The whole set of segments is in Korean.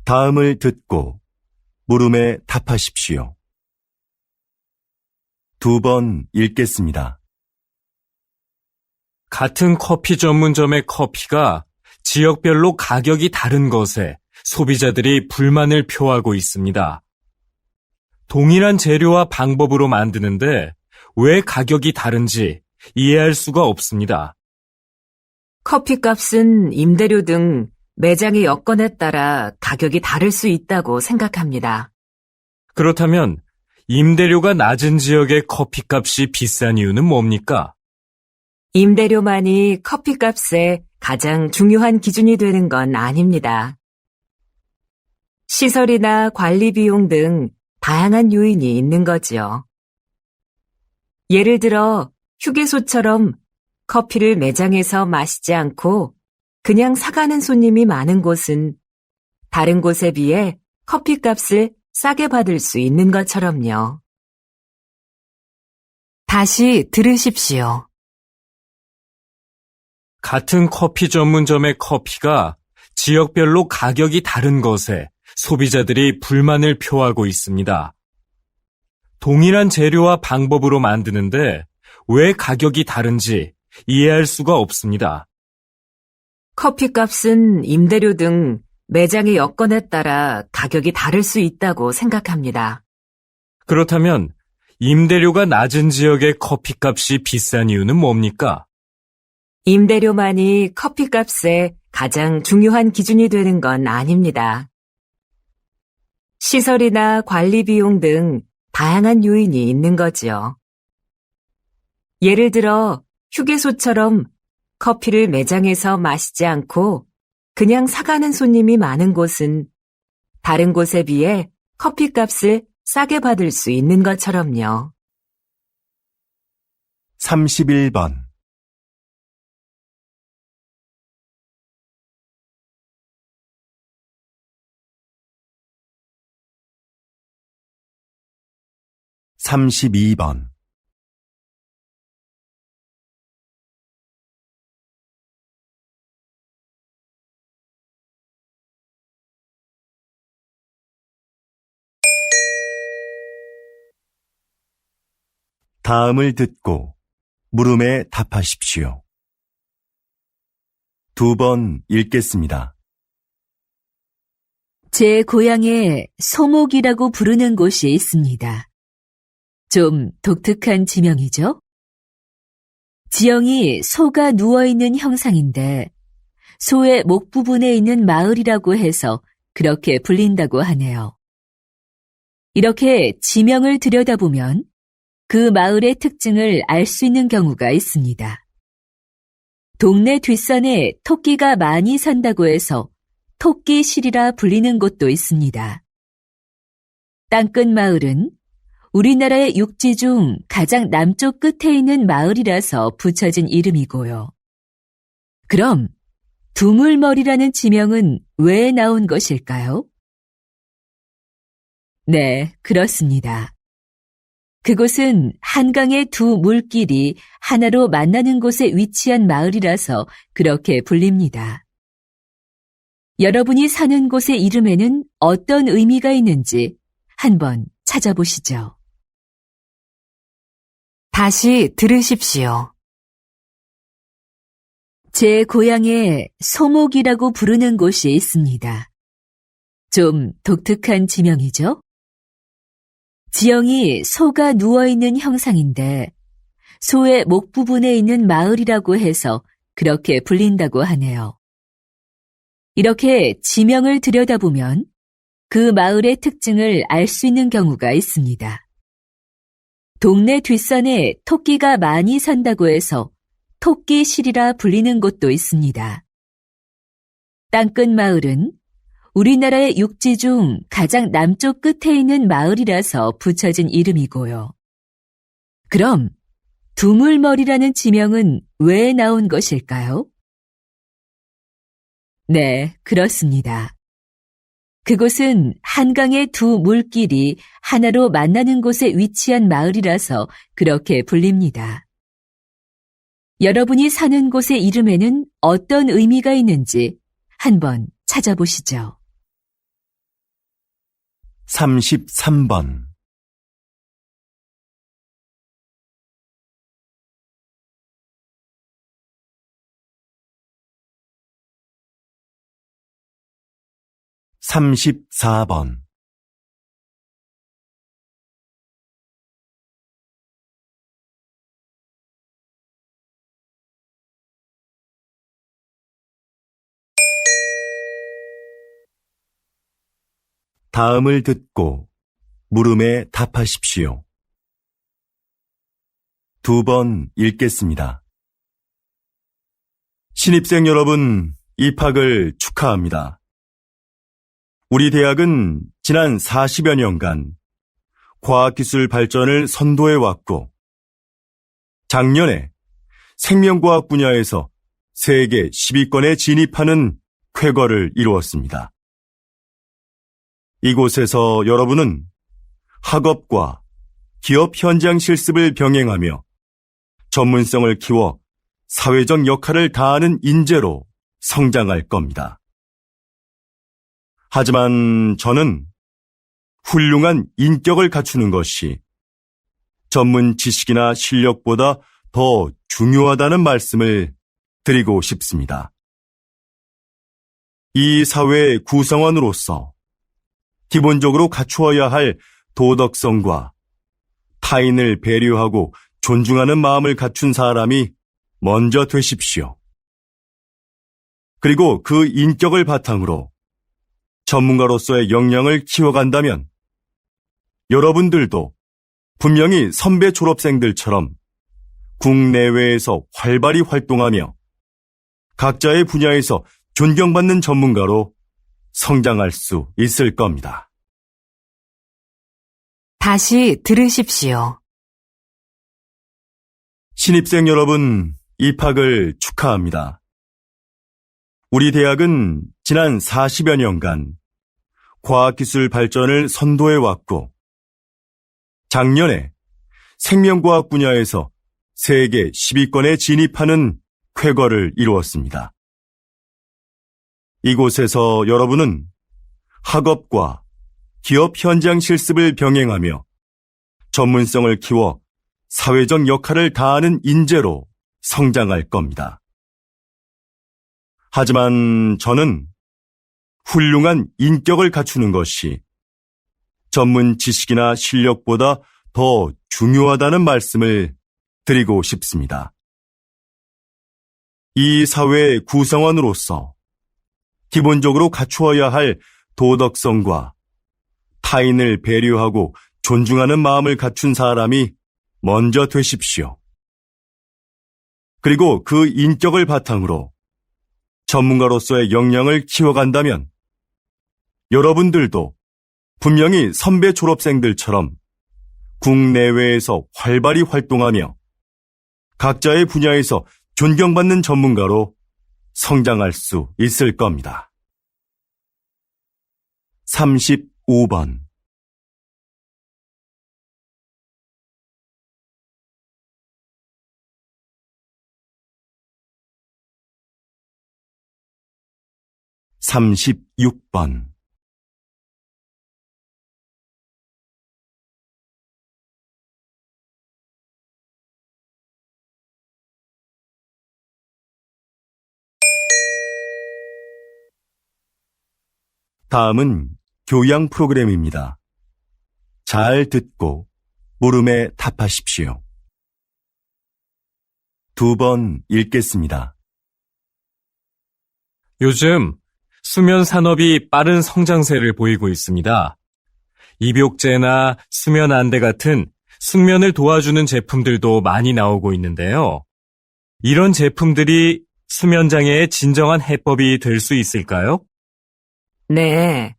다음을 듣고 물음에 답하십시오. 2번 읽겠습니다. 같은 커피 전문점의 커피가 지역별로 가격이 다른 것에 소비자들이 불만을 표하고 있습니다. 동일한 재료와 방법으로 만드는데 왜 가격이 다른지 이해할 수가 없습니다. 커피값은 임대료 등 매장의 여건에 따라 가격이 다를 수 있다고 생각합니다. 그렇다면 임대료가 낮은 지역의 커피값이 비싼 이유는 뭡니까? 임대료만이 커피값의 가장 중요한 기준이 되는 건 아닙니다. 시설이나 관리 비용 등 다양한 요인이 있는 거지요. 예를 들어 휴게소처럼 커피를 매장에서 마시지 않고 그냥 사가는 손님이 많은 곳은 다른 곳에 비해 커피값을 싸게 받을 수 있는 것처럼요. 다시 들으십시오. 같은 커피 전문점의 커피가 지역별로 가격이 다른 것에 소비자들이 불만을 표하고 있습니다. 동일한 재료와 방법으로 만드는데 왜 가격이 다른지 이해할 수가 없습니다. 커피값은 임대료 등 매장의 여건에 따라 가격이 다를 수 있다고 생각합니다. 그렇다면 임대료가 낮은 지역의 커피값이 비싼 이유는 뭡니까? 임대료만이 커피값의 가장 중요한 기준이 되는 건 아닙니다. 시설이나 관리 비용 등 다양한 요인이 있는 거지요. 예를 들어 휴게소처럼 커피를 매장에서 마시지 않고 그냥 사가는 손님이 많은 곳은 다른 곳에 비해 커피값을 싸게 받을 수 있는 것처럼요. 31번 32번 다음을 듣고 물음에 답하십시오. 2번 읽겠습니다. 제 고향에 소목이라고 부르는 곳이 있습니다. 좀 독특한 지명이죠? 지형이 소가 누워있는 형상인데 소의 목 부분에 있는 마을이라고 해서 그렇게 불린다고 하네요. 이렇게 지명을 들여다보면 그 마을의 특징을 알 수 있는 경우가 있습니다. 동네 뒷산에 토끼가 많이 산다고 해서 토끼실이라 불리는 곳도 있습니다. 땅끝 마을은 우리나라의 육지 중 가장 남쪽 끝에 있는 마을이라서 붙여진 이름이고요. 그럼 두물머리라는 지명은 왜 나온 것일까요? 네, 그렇습니다. 그곳은 한강의 두 물길이 하나로 만나는 곳에 위치한 마을이라서 그렇게 불립니다. 여러분이 사는 곳의 이름에는 어떤 의미가 있는지 한번 찾아보시죠. 다시 들으십시오. 제 고향에 소목이라고 부르는 곳이 있습니다. 좀 독특한 지명이죠? 지형이 소가 누워있는 형상인데 소의 목 부분에 있는 마을이라고 해서 그렇게 불린다고 하네요. 이렇게 지명을 들여다보면 그 마을의 특징을 알 수 있는 경우가 있습니다. 동네 뒷산에 토끼가 많이 산다고 해서 토끼실이라 불리는 곳도 있습니다. 땅끝 마을은 우리나라의 육지 중 가장 남쪽 끝에 있는 마을이라서 붙여진 이름이고요. 그럼 두물머리라는 지명은 왜 나온 것일까요? 네, 그렇습니다. 그곳은 한강의 두 물길이 하나로 만나는 곳에 위치한 마을이라서 그렇게 불립니다. 여러분이 사는 곳의 이름에는 어떤 의미가 있는지 한번 찾아보시죠. 33번, 34번, '다음을 듣고 물음에 답하십시오. 2번 읽겠습니다. 신입생 여러분, 입학을 축하합니다. 우리 대학은 지난 40여 년간 과학기술 발전을 선도해왔고, 작년에 생명과학 분야에서 세계 10위권에 진입하는 쾌거를 이루었습니다. 이곳에서 여러분은 학업과 기업 현장 실습을 병행하며 전문성을 키워 사회적 역할을 다하는 인재로 성장할 겁니다. 하지만 저는 훌륭한 인격을 갖추는 것이 전문 지식이나 실력보다 더 중요하다는 말씀을 드리고 싶습니다. 이 사회의 구성원으로서 기본적으로 갖추어야 할 도덕성과 타인을 배려하고 존중하는 마음을 갖춘 사람이 먼저 되십시오. 그리고 그 인격을 바탕으로 전문가로서의 역량을 키워간다면 여러분들도 분명히 선배 졸업생들처럼 국내외에서 활발히 활동하며 각자의 분야에서 존경받는 전문가로 성장할 수 있을 겁니다. 다시 들으십시오. 신입생 여러분, 입학을 축하합니다. 우리 대학은 지난 40여 년간 과학기술 발전을 선도해왔고, 작년에 생명과학 분야에서 세계 10위권에 진입하는 쾌거를 이루었습니다. 이곳에서 여러분은 학업과 기업 현장 실습을 병행하며 전문성을 키워 사회적 역할을 다하는 인재로 성장할 겁니다. 하지만 저는 훌륭한 인격을 갖추는 것이 전문 지식이나 실력보다 더 중요하다는 말씀을 드리고 싶습니다. 이 사회의 구성원으로서 기본적으로 갖추어야 할 도덕성과 타인을 배려하고 존중하는 마음을 갖춘 사람이 먼저 되십시오. 그리고 그 인격을 바탕으로 전문가로서의 역량을 키워간다면 여러분들도 분명히 선배 졸업생들처럼 국내외에서 활발히 활동하며 각자의 분야에서 존경받는 전문가로 성장할 수 있을 겁니다. 35번, 36번, '다음은 교양 프로그램입니다. 잘 듣고 물음에 답하십시오. 2번 읽겠습니다. 요즘 수면 산업이 빠른 성장세를 보이고 있습니다. 입욕제나 수면 안대 같은 숙면을 도와주는 제품들도 많이 나오고 있는데요. 이런 제품들이 수면 장애의 진정한 해법이 될 수 있을까요? 네.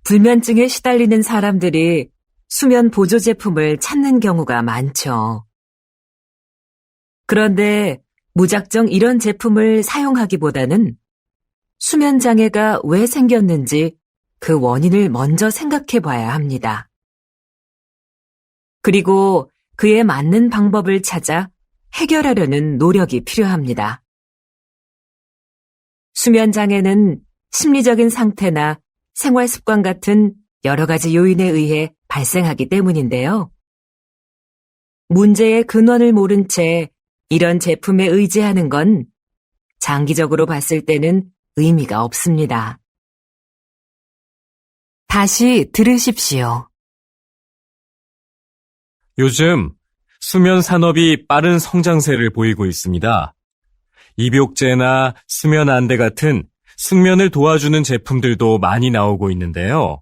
불면증에 시달리는 사람들이 수면 보조 제품을 찾는 경우가 많죠. 그런데 무작정 이런 제품을 사용하기보다는 수면 장애가 왜 생겼는지 그 원인을 먼저 생각해 봐야 합니다. 그리고 그에 맞는 방법을 찾아 해결하려는 노력이 필요합니다. 수면 장애는 심리적인 상태나 생활 습관 같은 여러 가지 요인에 의해 발생하기 때문인데요. 문제의 근원을 모른 채 이런 제품에 의지하는 건 장기적으로 봤을 때는 의미가 없습니다. 다시 들으십시오. 요즘 수면 산업이 빠른 성장세를 보이고 있습니다. 입욕제나 수면 안대 같은 숙면을 도와주는 제품들도 많이 나오고 있는데요.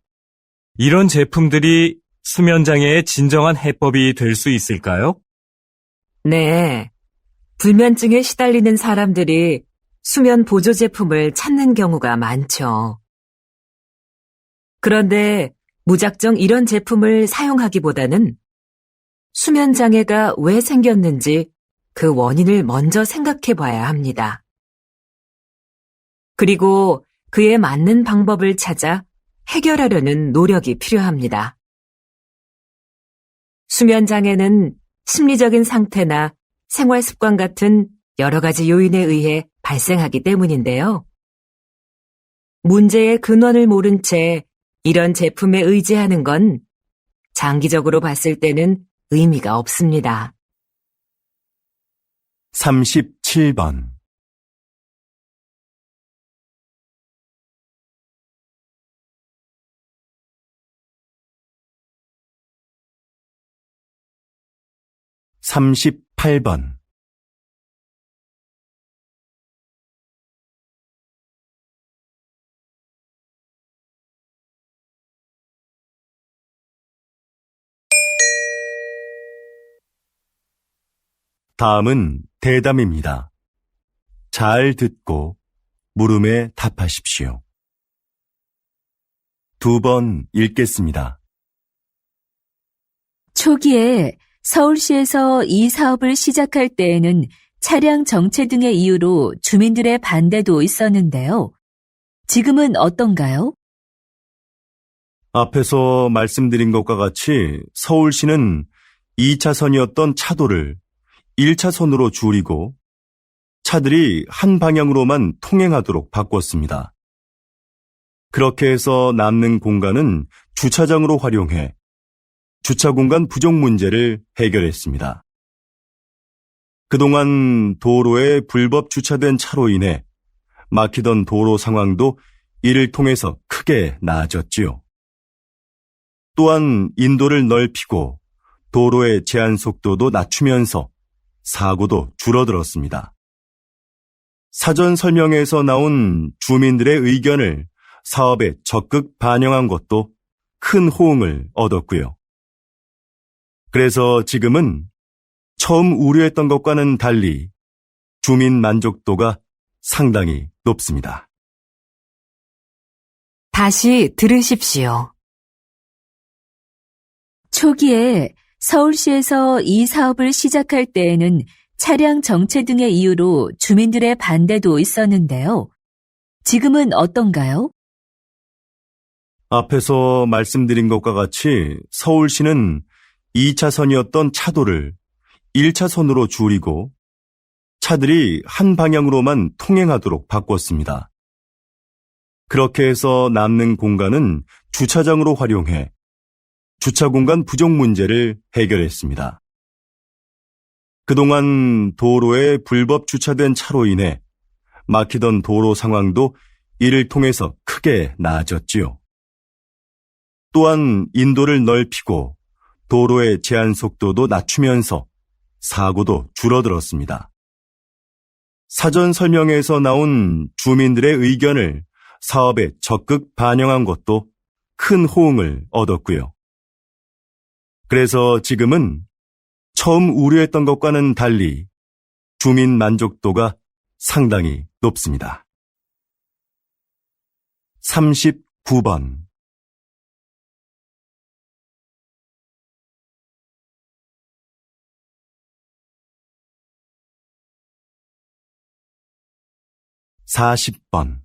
이런 제품들이 수면 장애의 진정한 해법이 될 수 있을까요? 네. 불면증에 시달리는 사람들이 수면 보조 제품을 찾는 경우가 많죠. 그런데 무작정 이런 제품을 사용하기보다는 수면 장애가 왜 생겼는지 그 원인을 먼저 생각해 봐야 합니다. 그리고 그에 맞는 방법을 찾아 해결하려는 노력이 필요합니다. 수면 장애는 심리적인 상태나 생활 습관 같은 여러 가지 요인에 의해 발생하기 때문인데요. 문제의 근원을 모른 채 이런 제품에 의지하는 건 장기적으로 봤을 때는 의미가 없습니다. 37번. 38번. '다음은 대담입니다. 잘 듣고 물음에 답하십시오. 2번 읽겠습니다. 초기에 서울시에서 이 사업을 시작할 때에는 차량 정체 등의 이유로 주민들의 반대도 있었는데요. 지금은 어떤가요? 앞에서 말씀드린 것과 같이 서울시는 2차선이었던 차도를 1차선으로 줄이고 차들이 한 방향으로만 통행하도록 바꿨습니다. 그렇게 해서 남는 공간은 주차장으로 활용해 주차 공간 부족 문제를 해결했습니다. 그동안 도로에 불법 주차된 차로 인해 막히던 도로 상황도 이를 통해서 크게 나아졌지요. 또한 인도를 넓히고 도로의 제한 속도도 낮추면서 사고도 줄어들었습니다. 사전 설명회에서 나온 주민들의 의견을 사업에 적극 반영한 것도 큰 호응을 얻었고요. 그래서 지금은 처음 우려했던 것과는 달리 주민 만족도가 상당히 높습니다. 다시 들으십시오. 초기에 서울시에서 이 사업을 시작할 때에는 차량 정체 등의 이유로 주민들의 반대도 있었는데요. 지금은 어떤가요? 앞에서 말씀드린 것과 같이 서울시는 2차선이었던 차도를 1차선으로 줄이고 차들이 한 방향으로만 통행하도록 바꿨습니다. 그렇게 해서 남는 공간은 주차장으로 활용해 주차 공간 부족 문제를 해결했습니다. 그동안 도로에 불법 주차된 차로 인해 막히던 도로 상황도 이를 통해서 크게 나아졌지요. 또한 인도를 넓히고 도로의 제한 속도도 낮추면서 사고도 줄어들었습니다. 사전 설명회에서 나온 주민들의 의견을 사업에 적극 반영한 것도 큰 호응을 얻었고요. 그래서 지금은 처음 우려했던 것과는 달리 주민 만족도가 상당히 높습니다. 39번. 40번.